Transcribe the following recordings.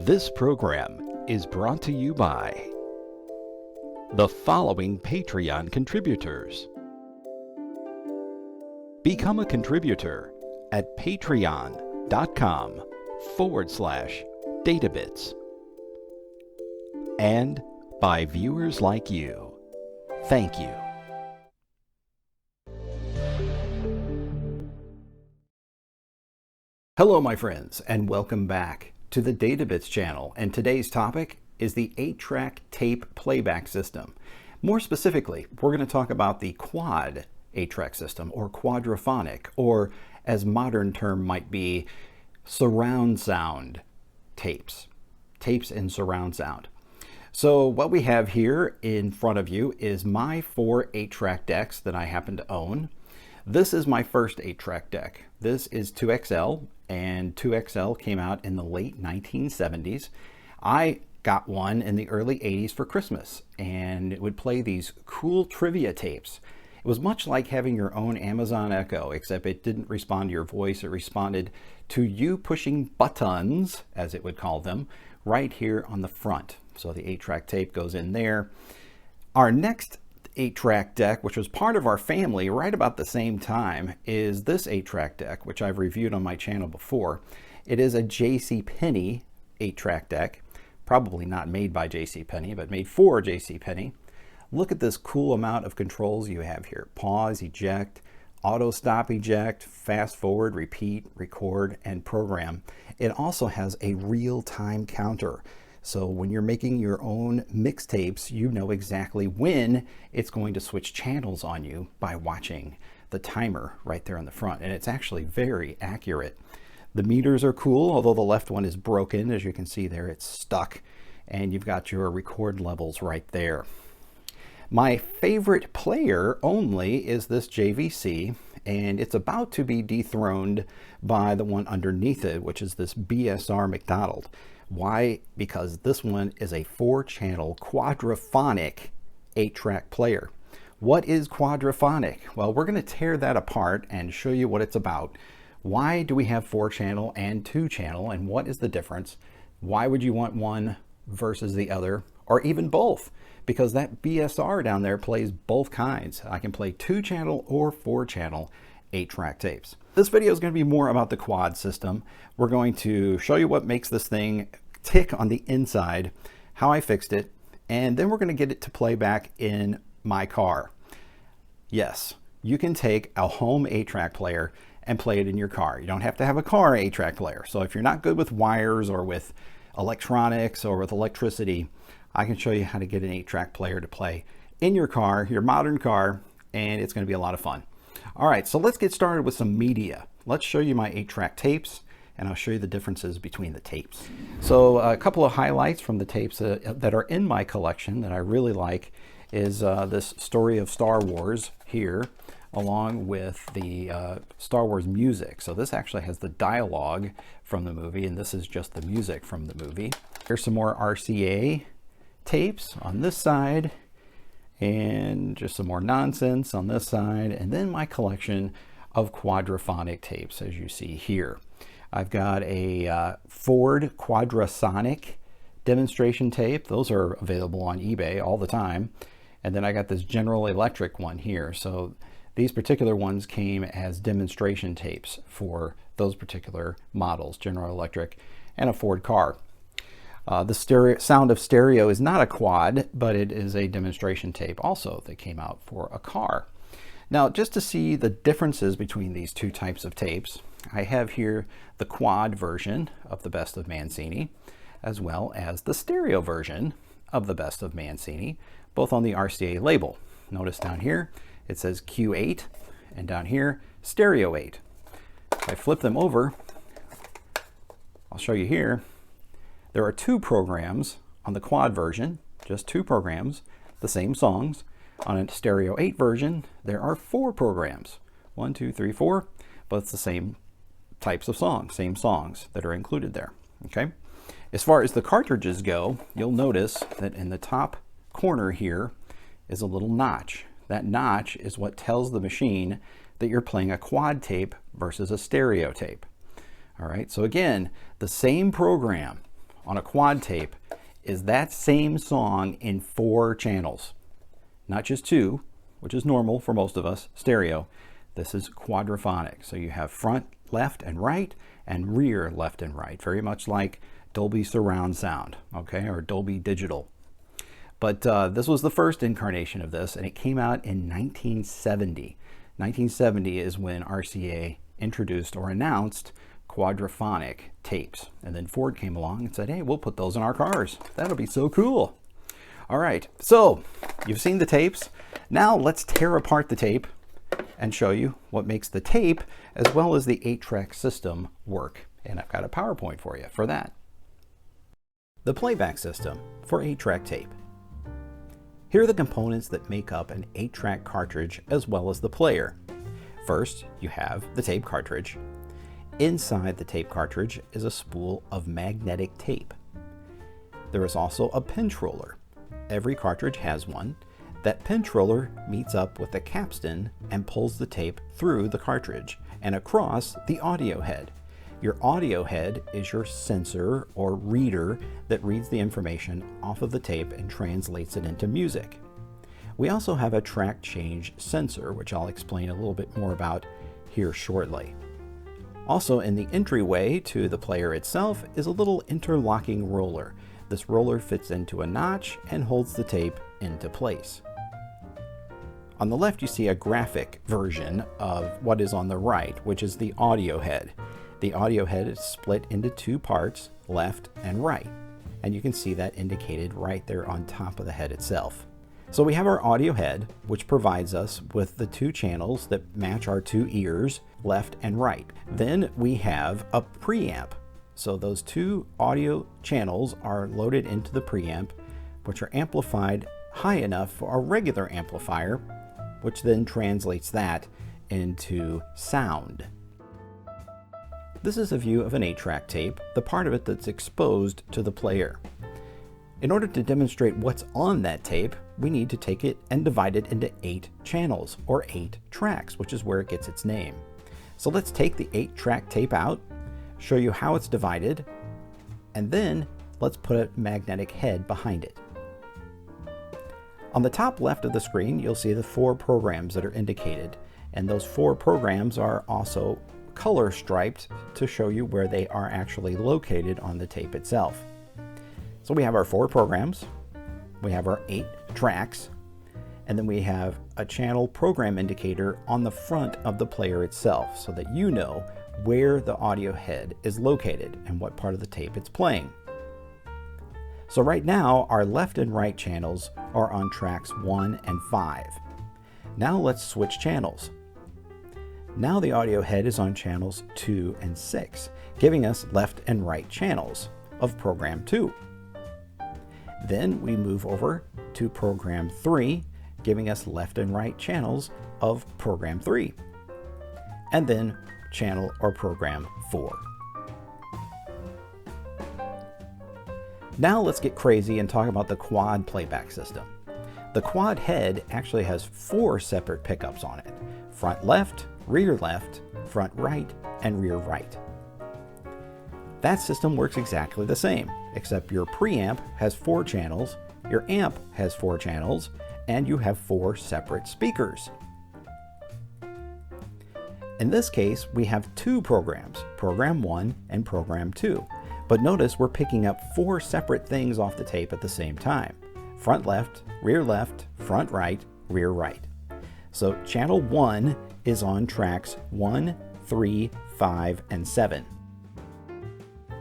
This program is brought to you by the following Patreon contributors. Become a contributor at patreon.com/databits. And by viewers like you. Thank you. Hello my friends, and welcome back to the Databits channel, and today's topic is the 8-track tape playback system. More specifically, we're going to talk about the quad 8-track system, or quadraphonic, or as modern term might be, surround sound tapes in surround sound. So what we have here in front of you is my 4 8-track decks that I happen to own. This is my first 8-track deck. This is 2XL, and 2XL came out in the late 1970s. I got one in the early 80s for Christmas, and it would play these cool trivia tapes. It was much like having your own Amazon Echo, except it didn't respond to your voice. It responded to you pushing buttons, as it would call them, right here on the front. So the 8-track tape goes in there. Our next 8-track deck, which was part of our family right about the same time, is this 8-track deck, which I've reviewed on my channel before. It is a JCPenney 8-track deck, probably not made by JCPenney, but made for JCPenney. Look at this cool amount of controls you have here. Pause, eject, auto stop eject, fast forward, repeat, record, and program. It also has a real-time counter. So when you're making your own mixtapes, you know exactly when it's going to switch channels on you by watching the timer right there on the front. And it's actually very accurate. The meters are cool, although the left one is broken. As you can see there, it's stuck. And you've got your record levels right there. My favorite player only is this JVC, and it's about to be dethroned by the one underneath it, which is this BSR McDonald. Why? Because this one is a 4-channel quadraphonic 8-track player. What is quadraphonic? Well, we're going to tear that apart and show you what it's about. Why do we have 4-channel and 2-channel, and what is the difference? Why would you want one versus the other, or even both? Because that BSR down there plays both kinds. I can play 2-channel or 4-channel 8-track tapes. This video is going to be more about the quad system. We're going to show you what makes this thing tick on the inside, how I fixed it, and then we're going to get it to play back in my car. Yes, you can take a home 8-track player and play it in your car. You don't have to have a car 8-track player. So if you're not good with wires or with electronics or with electricity, I can show you how to get an 8-track player to play in your car, your modern car, and it's going to be a lot of fun. All right, so let's get started with some media. Let's show you my 8-track tapes, and I'll show you the differences between the tapes. So a couple of highlights from the tapes that are in my collection that I really like is this Story of Star Wars here, along with the Star Wars music. So this actually has the dialogue from the movie, and this is just the music from the movie. Here's some more RCA tapes on this side, and just some more nonsense on this side, and then my collection of quadraphonic tapes, as you see here. I've got a Ford Quadrasonic demonstration tape. Those are available on eBay all the time. And then I got this General Electric one here. So these particular ones came as demonstration tapes for those particular models, General Electric and a Ford car. The Sound of Stereo is not a quad, but it is a demonstration tape also that came out for a car. Now, just to see the differences between these two types of tapes, I have here the quad version of the Best of Mancini, as well as the stereo version of the Best of Mancini, both on the RCA label. Notice down here, it says Q8, and down here, Stereo 8. If I flip them over, I'll show you here. There are 2 programs on the quad version, just 2 programs, the same songs. On a Stereo 8 version, there are 4 programs. 1, 2, 3, 4, but it's the same types of songs, same songs that are included there, okay? As far as the cartridges go, you'll notice that in the top corner here is a little notch. That notch is what tells the machine that you're playing a quad tape versus a stereo tape. All right, so again, the same program on a quad tape is that same song in 4 channels. Not just 2, which is normal for most of us, stereo. This is quadraphonic. So you have front, left, and right, and rear, left, and right. Very much like Dolby surround sound, okay, or Dolby digital. But this was the first incarnation of this, and it came out in 1970. 1970 is when RCA introduced or announced quadraphonic tapes. And then Ford came along and said, hey, we'll put those in our cars. That'll be so cool. All right, so you've seen the tapes. Now let's tear apart the tape and show you what makes the tape as well as the 8-track system work. And I've got a PowerPoint for you for that. The playback system for 8-track tape. Here are the components that make up an 8-track cartridge as well as the player. First, you have the tape cartridge. Inside the tape cartridge is a spool of magnetic tape. There is also a pinch roller. Every cartridge has one. That pinch roller meets up with the capstan and pulls the tape through the cartridge and across the audio head. Your audio head is your sensor or reader that reads the information off of the tape and translates it into music. We also have a track change sensor, which I'll explain a little bit more about here shortly. Also in the entryway to the player itself is a little interlocking roller. This roller fits into a notch and holds the tape into place. On the left you see a graphic version of what is on the right, which is the audio head. The audio head is split into 2 parts, left and right, and you can see that indicated right there on top of the head itself. So we have our audio head, which provides us with the 2 channels that match our 2 ears, left and right. Then we have a preamp. So those 2 audio channels are loaded into the preamp, which are amplified high enough for a regular amplifier, which then translates that into sound. This is a view of an 8-track tape, the part of it that's exposed to the player. In order to demonstrate what's on that tape, we need to take it and divide it into 8 channels, or 8 tracks, which is where it gets its name. So let's take the 8-track tape out, show you how it's divided, and then let's put a magnetic head behind it. On the top left of the screen, you'll see the 4 programs that are indicated, and those 4 programs are also color striped to show you where they are actually located on the tape itself. So we have our 4 programs, we have our 8 tracks, and then we have a channel program indicator on the front of the player itself so that you know where the audio head is located and what part of the tape it's playing. So right now our left and right channels are on tracks 1 and 5. Now let's switch channels. Now the audio head is on channels 2 and 6, giving us left and right channels of program 2. Then we move over to program 3, giving us left and right channels of program 3. And then channel or program 4. Now let's get crazy and talk about the quad playback system. The quad head actually has 4 separate pickups on it: front left, front right, and rear right. That system works exactly the same, except your preamp has 4 channels, your amp has 4 channels, and you have 4 separate speakers. In this case, we have 2 programs, program 1 and program 2. But notice we're picking up 4 separate things off the tape at the same time: front left, front right, rear right. So channel 1 is on tracks 1, 3, 5, and 7.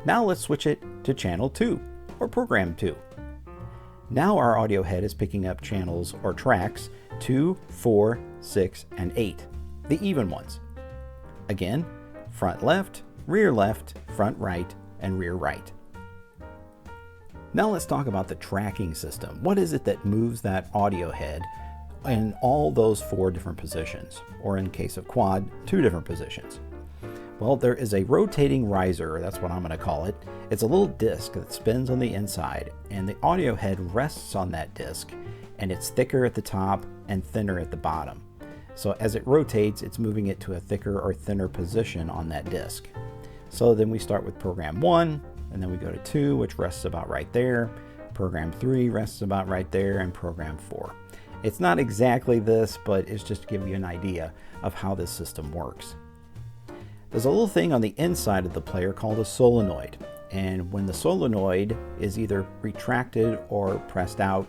Now let's switch it to channel 2, or program 2. Now our audio head is picking up channels or tracks 2, 4, 6, and 8, the even ones. Again, front left, front right, and rear right. Now let's talk about the tracking system. What is it that moves that audio head in all those 4 different positions, or in case of quad, 2 different positions? Well, there is a rotating riser, that's what I'm going to call it. It's a little disc that spins on the inside, and the audio head rests on that disc, and it's thicker at the top and thinner at the bottom. So as it rotates, it's moving it to a thicker or thinner position on that disc. So then we start with program 1, and then we go to 2, which rests about right there. Program 3 rests about right there, and program 4. It's not exactly this, but it's just to give you an idea of how this system works. There's a little thing on the inside of the player called a solenoid, and when the solenoid is either retracted or pressed out,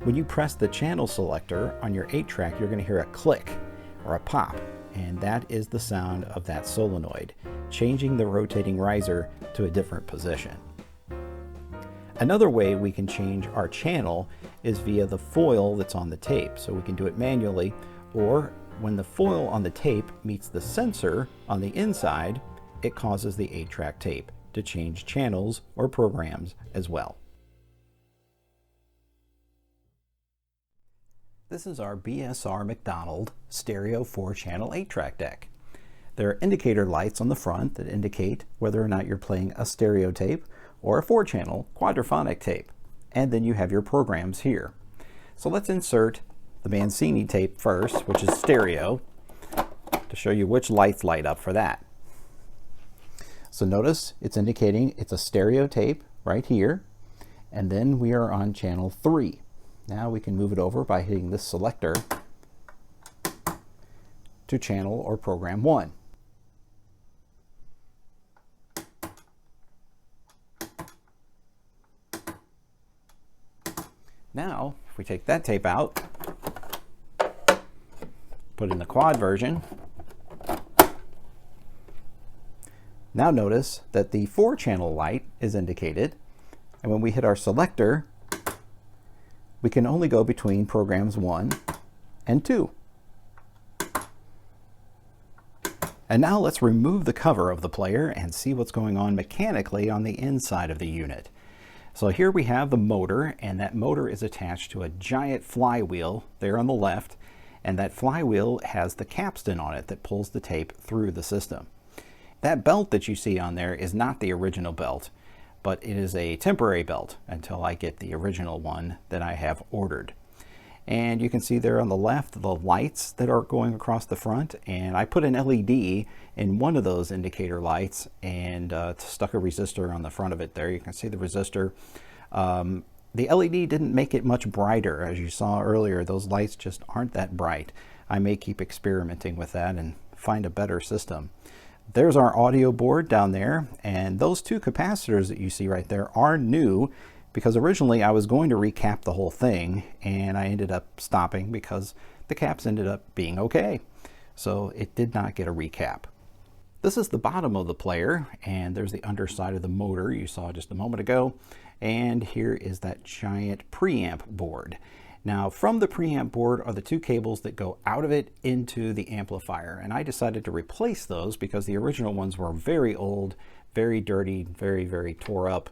when you press the channel selector on your 8-track, you're going to hear a click or a pop, and that is the sound of that solenoid, changing the rotating riser to a different position. Another way we can change our channel is via the foil that's on the tape. So we can do it manually, or when the foil on the tape meets the sensor on the inside, it causes the 8-track tape to change channels or programs as well. This is our BSR McDonald stereo 4-channel 8-track deck. There are indicator lights on the front that indicate whether or not you're playing a stereo tape or a 4-channel quadraphonic tape. And then you have your programs here. So let's insert the Mancini tape first, which is stereo, to show you which lights light up for that. So notice it's indicating it's a stereo tape right here, and then we are on channel 3. Now we can move it over by hitting this selector to channel or program 1. Now, if we take that tape out, put in the quad version, now notice that the 4-channel light is indicated, and when we hit our selector, we can only go between programs 1 and 2. And now let's remove the cover of the player and see what's going on mechanically on the inside of the unit. So here we have the motor, and that motor is attached to a giant flywheel there on the left, and that flywheel has the capstan on it that pulls the tape through the system. That belt that you see on there is not the original belt, but it is a temporary belt until I get the original one that I have ordered. And you can see there on the left the lights that are going across the front, and I put an LED in one of those indicator lights and stuck a resistor on the front of it there. You can see the resistor. The LED didn't make it much brighter. As you saw earlier, those lights just aren't that bright. I may keep experimenting with that and find a better system. There's our audio board down there, and those 2 capacitors that you see right there are new, because originally I was going to recap the whole thing, and I ended up stopping because the caps ended up being okay. So it did not get a recap. This is the bottom of the player, and there's the underside of the motor you saw just a moment ago. And here is that giant preamp board. Now from the preamp board are the 2 cables that go out of it into the amplifier, and I decided to replace those because the original ones were very old, very dirty, very tore up.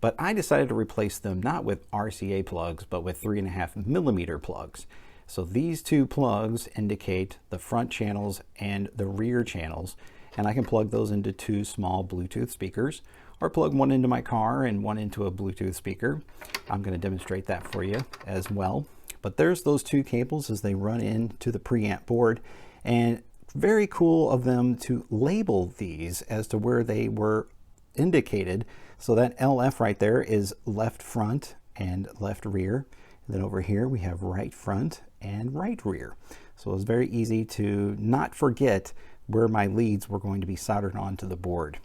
But I decided to replace them not with RCA plugs, but with 3.5mm plugs. So these 2 plugs indicate the front channels and the rear channels, and I can plug those into 2 small Bluetooth speakers, or plug one into my car and one into a Bluetooth speaker. I'm going to demonstrate that for you as well. But there's those 2 cables as they run into the preamp board, and very cool of them to label these as to where they were indicated. So that LF right there is left front and left rear. And then over here we have right front and right rear. So it's very easy to not forget where my leads were going to be soldered onto the board.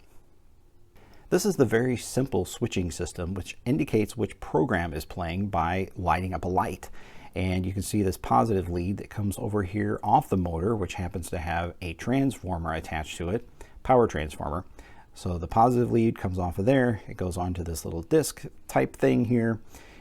This is the very simple switching system which indicates which program is playing by lighting up a light. And you can see this positive lead that comes over here off the motor, which happens to have a transformer attached to it, power transformer. So the positive lead comes off of there, it goes onto this little disc type thing here,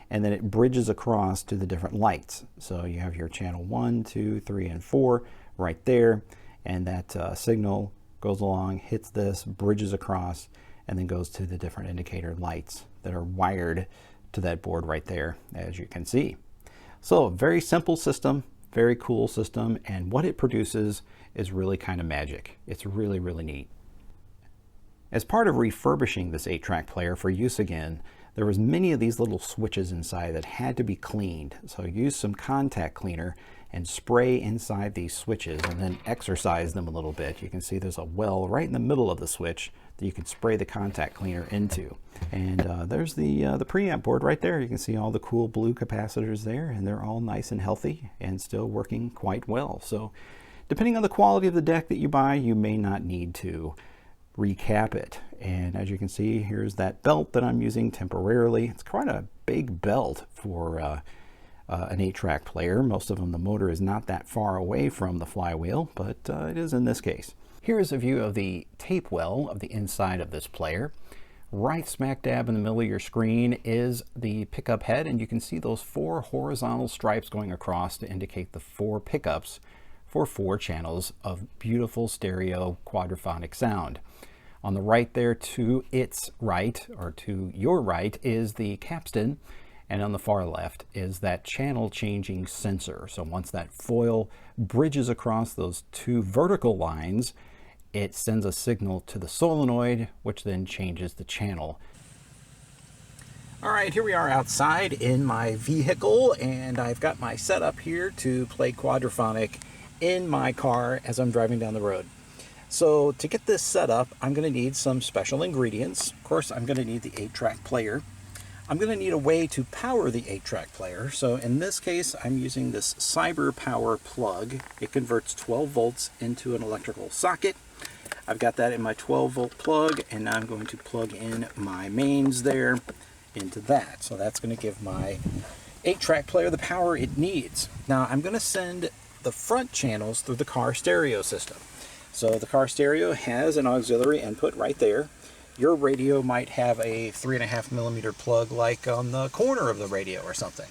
and then it bridges across to the different lights. So you have your channel 1, 2, 3, and 4 right there, and that signal goes along, hits this, bridges across, and then goes to the different indicator lights that are wired to that board right there, as you can see. So very simple system, very cool system, and what it produces is really kind of magic. It's really neat. As part of refurbishing this 8-track player for use again, there was many of these little switches inside that had to be cleaned. So I used some contact cleaner and spray inside these switches and then exercise them a little bit. You can see there's a well right in the middle of the switch that you can spray the contact cleaner into. And there's the preamp board right there. You can see all the cool blue capacitors there, and they're all nice and healthy and still working quite well. So depending on the quality of the deck that you buy, you may not need to recap it. And as you can see, here's that belt that I'm using temporarily. It's quite a big belt for an 8-track player. Most of them, the motor is not that far away from the flywheel, but it is in this case. Here is a view of the tape well of the inside of this player. Right smack dab in the middle of your screen is the pickup head, and you can see those 4 horizontal stripes going across to indicate the 4 pickups for 4 channels of beautiful stereo quadraphonic sound. On the right there, to its right, or to your right, is the capstan, and on the far left is that channel changing sensor. So once that foil bridges across those 2 vertical lines, it sends a signal to the solenoid, which then changes the channel. All right, here we are outside in my vehicle, and I've got my setup here to play quadraphonic in my car as I'm driving down the road. So to get this set up, I'm going to need some special ingredients. Of course, I'm going to need the 8-track player. I'm going to need a way to power the 8-track player. So in this case, I'm using this Cyber Power plug. It converts 12 volts into an electrical socket. I've got that in my 12-volt plug, and now I'm going to plug in my mains there into that. So that's going to give my 8-track player the power it needs. Now I'm going to send the front channels through the car stereo system. So the car stereo has an auxiliary input right there. Your radio might have a 3.5mm plug like on the corner of the radio or something.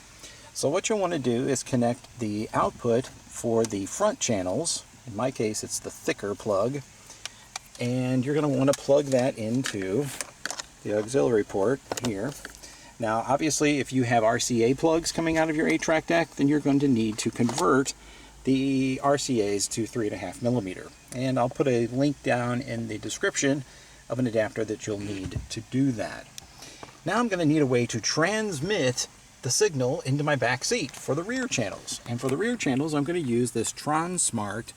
So what you'll want to do is connect the output for the front channels. In my case, it's the thicker plug. And you're going to want to plug that into the auxiliary port here. Now, obviously, if you have RCA plugs coming out of your 8-track deck, then you're going to need to convert the RCAs to 3.5mm. And I'll put a link down in the description of an adapter that you'll need to do that. Now I'm going to need a way to transmit the signal into my back seat for the rear channels. And for the rear channels, I'm going to use this Tronsmart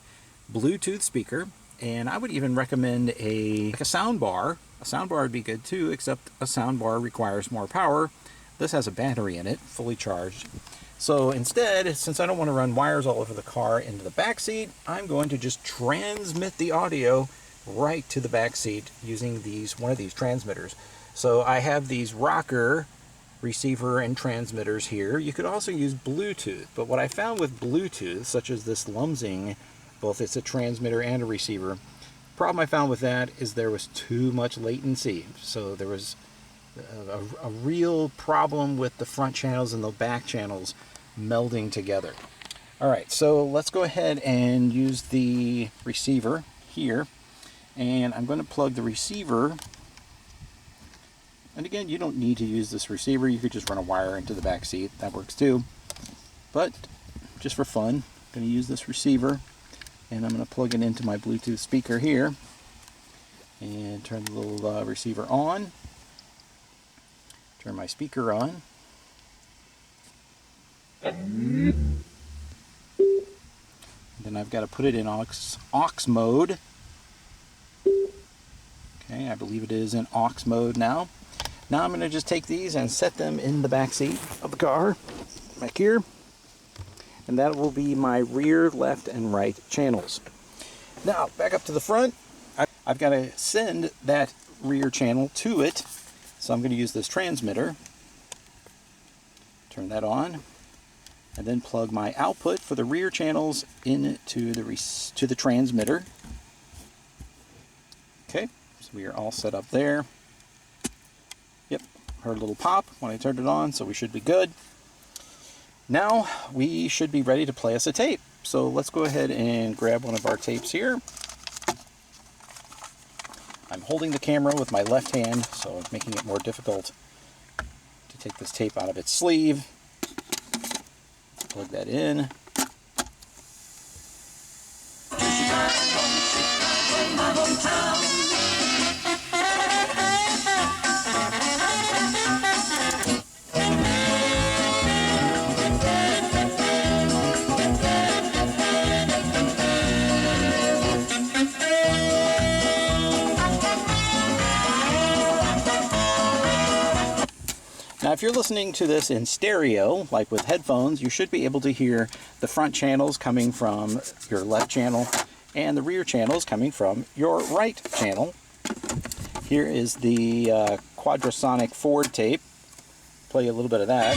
Bluetooth speaker. And I would even recommend a sound bar. A sound bar would be good too, except a sound bar requires more power. This has a battery in it, fully charged. So instead, since I don't want to run wires all over the car into the back seat, I'm going to just transmit the audio right to the back seat using one of these transmitters. So I have these rocker receiver and transmitters here. You could also use Bluetooth, but what I found with Bluetooth, such as this Lumsing, both it's a transmitter and a receiver, the problem I found with that is there was too much latency. So there was a real problem with the front channels and the back channels melding together. All right, so let's go ahead and use the receiver here, and I'm going to plug the receiver. And again, you don't need to use this receiver. You could just run a wire into the back seat. That works too. But just for fun, I'm going to use this receiver, and I'm going to plug it into my Bluetooth speaker here and turn the little receiver on. Turn my speaker on. Then I've got to put it in aux mode. Okay, I believe it is in aux mode now. Now I'm going to just take these and set them in the back seat of the car, back here. And that will be my rear, left, and right channels. Now, back up to the front. I've got to send that rear channel to it. So I'm going to use this transmitter. Turn that on. And then plug my output for the rear channels into the transmitter. Okay, so we are all set up there. Yep, heard a little pop when I turned it on, so we should be good. Now we should be ready to play us a tape. So let's go ahead and grab one of our tapes here. I'm holding the camera with my left hand, so it's making it more difficult to take this tape out of its sleeve. Plug that in. Now, if you're listening to this in stereo, like with headphones, you should be able to hear the front channels coming from your left channel and the rear channels coming from your right channel. Here is the Quadraphonic Ford tape. Play a little bit of that.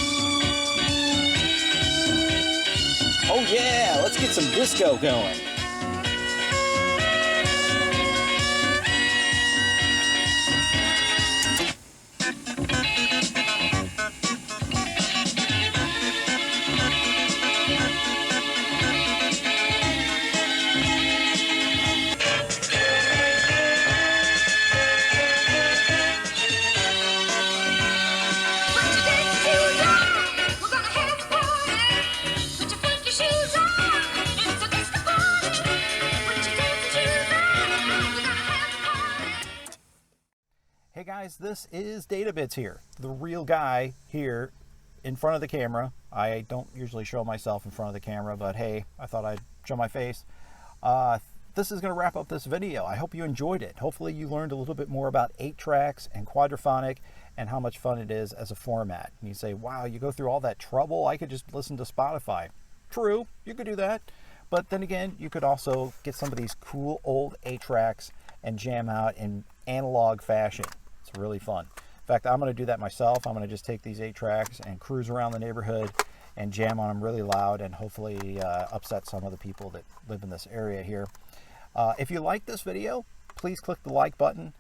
Oh yeah, let's get some disco going. Hey guys, this is Databits here, the real guy here in front of the camera. I don't usually show myself in front of the camera, but hey, I thought I'd show my face. This is going to wrap up this video. I hope you enjoyed it. Hopefully you learned a little bit more about 8 tracks and Quadraphonic and how much fun it is as a format. And you say, wow, you go through all that trouble? I could just listen to Spotify. True, you could do that. But then again, you could also get some of these cool old 8 tracks and jam out in analog fashion. It's really fun. In fact, I'm going to do that myself. I'm going to just take these 8 tracks and cruise around the neighborhood and jam on them really loud and hopefully upset some of the people that live in this area here. If you like this video, please click the like button,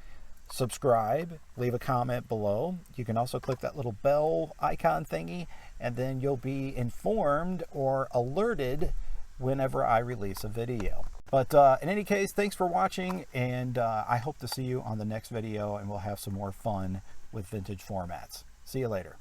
subscribe, leave a comment below. You can also click that little bell icon thingy, and then you'll be informed or alerted whenever I release a video. But in any case, thanks for watching, and I hope to see you on the next video, and we'll have some more fun with vintage formats. See you later.